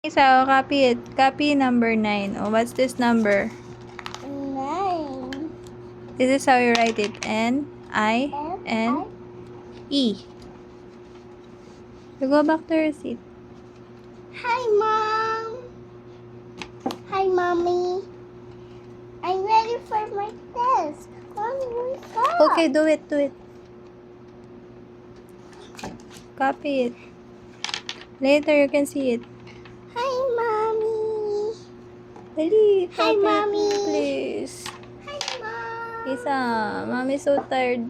So, copy it. Copy number 9. Oh, what's this number? 9. This is how you write it. N-I-N-E. You go back to your seat. Hi, Mom. Hi, Mommy. I'm ready for my test. Mommy, wake up. Okay, do it. Copy it. Later, you can see it. Hi, Mommy. Dali, Hi, copy Mommy. it, please. Hi, Mom. Isa, mommy's so tired.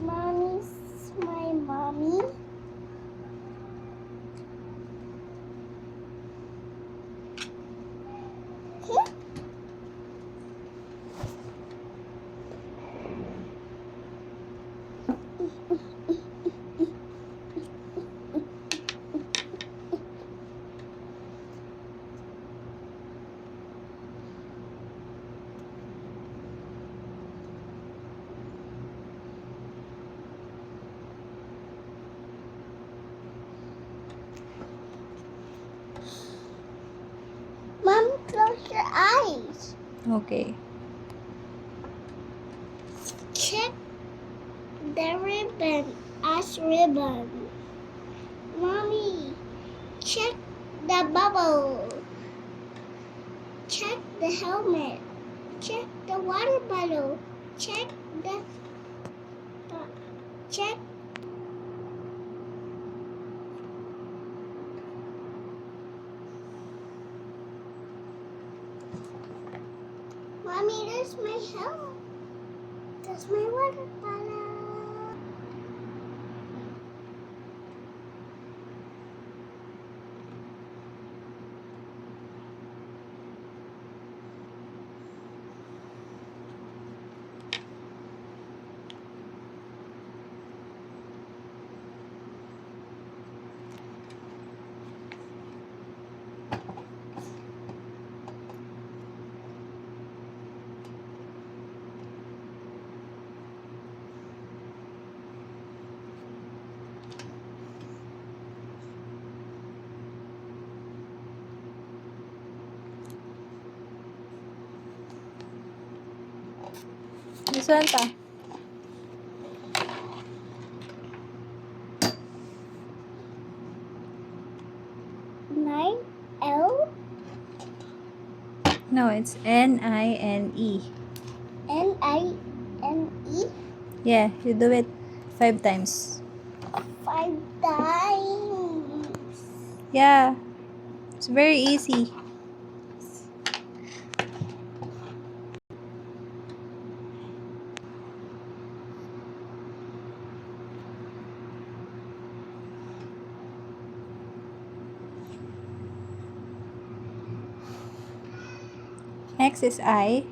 Mommy's my mommy. Mom, close your eyes. Okay. Check the ribbon as ribbon. Mommy, check the bubble. Check the helmet. Check the water bottle. Check the check. Mommy, there's my helmet. There's my water bottle. This one pa. Nine L No, it's N-I-N-E. N-I-N-E. Yeah, you do it 5 times. 5 times. Yeah, it's very easy. Next is I.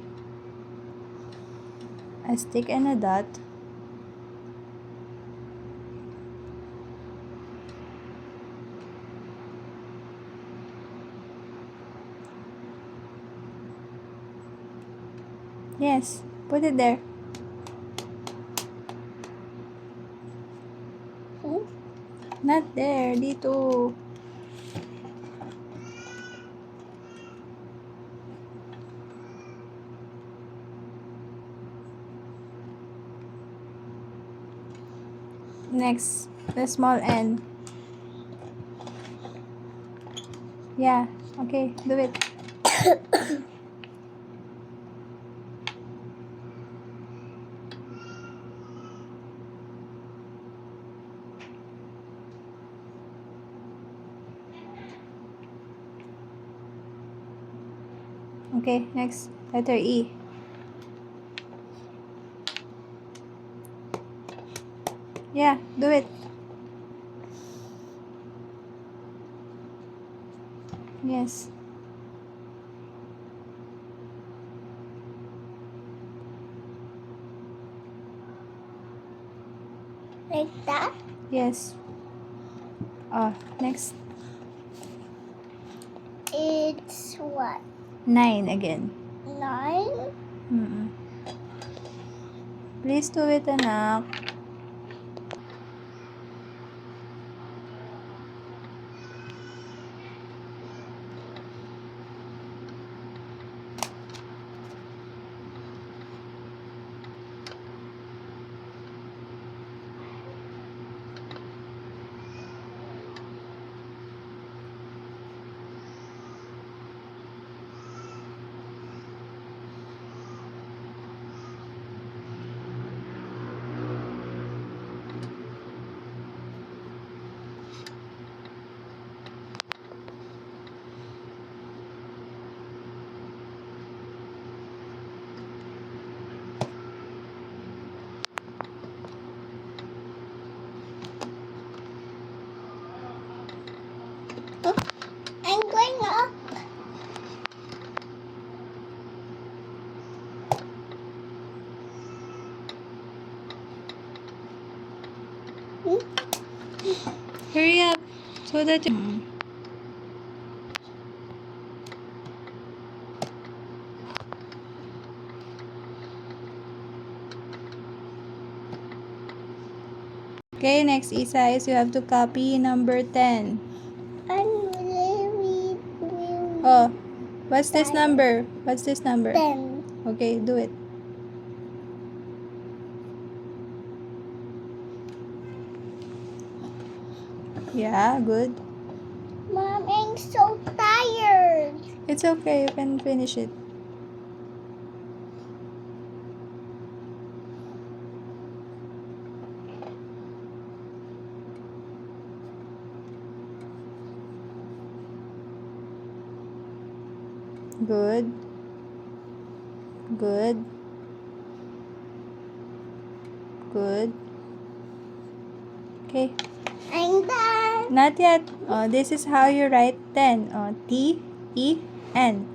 A stick and a dot. Yes, put it there. Not there, dito. Next, the small n. Yeah, okay, do it. Okay, next, letter E. Yeah, do it. Yes. Like that? Yes. Next, It's what? 9 again. 9? Please do it, anak. So that you... Okay, next exercise, you have to copy number 10. And really, Oh, what's this number? What's this number? 10. Okay, do it. Yeah, good. Mom, I'm so tired. It's okay, you can finish it. Good. Good. Good. Okay. I'm done. Not yet. This is how you write 10. T-E-N.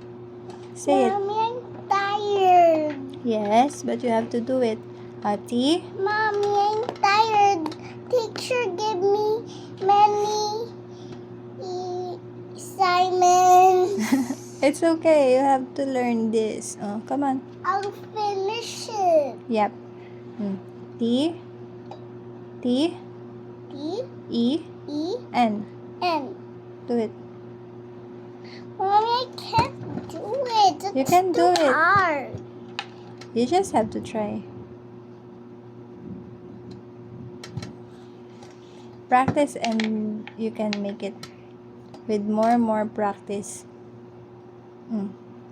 Say it. Mommy, I'm tired. Yes, but you have to do it. T. Mommy, I'm tired. Teacher give me many assignments. It's okay. You have to learn this. Come on. I'll finish it. Yep. T. T. T E. E N. N. Do it. Mommy, I can't do it. It's You can do too it. hard. You just have to try. Practice and you can make it with more practice.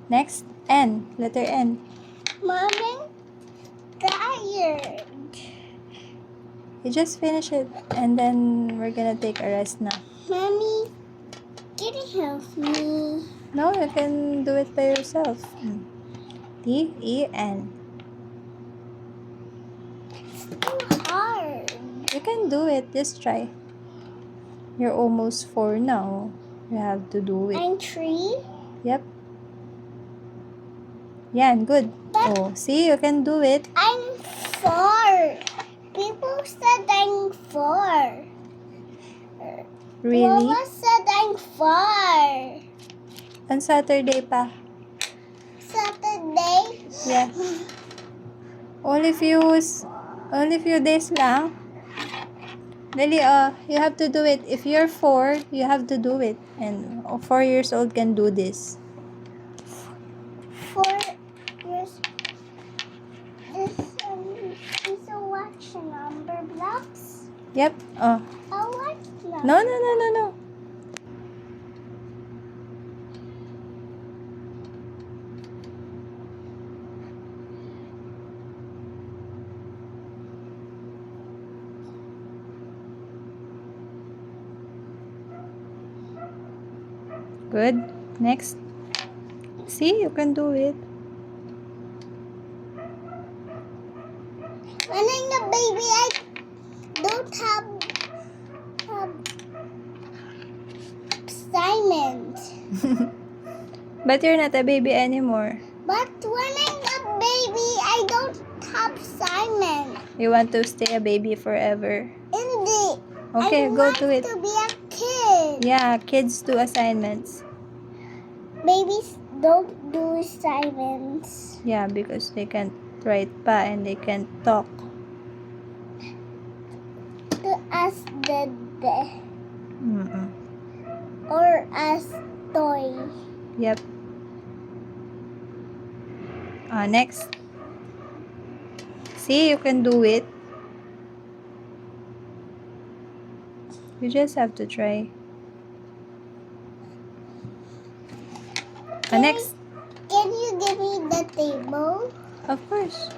Next, N. Letter N. Mommy, I'm tired. You just finish it and then we're gonna take a rest now. Mommy, can you help me? No, you can do it by yourself. T-E-N. It's too hard. You can do it. Just try. You're almost 4 now. You have to do it. I'm 3. Yep. Yeah, good. But Oh, see, you can do it. I'm 4. People said I'm 4. Really? Mama said I'm 4. On Saturday pa. Saturday? Yeah. Only few days lang. Dali, you have to do it. If you're 4, you have to do it. And 4 years old can do this. 4 years. Is a watch number blocks? Yep. A watch number. No. Good. Next. See, you can do it. When I'm a baby, I don't have assignment. But you're not a baby anymore. But when I'm a baby, I don't have assignment. You want to stay a baby forever. Indeed. Okay, I go want do it. to be a kid. Yeah, kids do assignments. Babies don't do assignments. Yeah, because they can't write pa and they can't talk. To ask the Mm-mm. or ask toy. Yep. Next. See, you can do it. You just have to try. Next. Can you give me the table? Of course.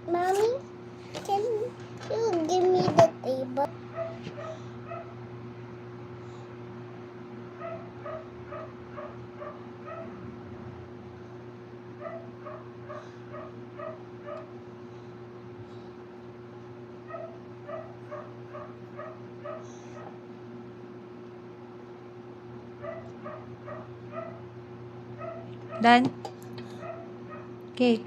Mommy, can you give me the table? Done? Okay.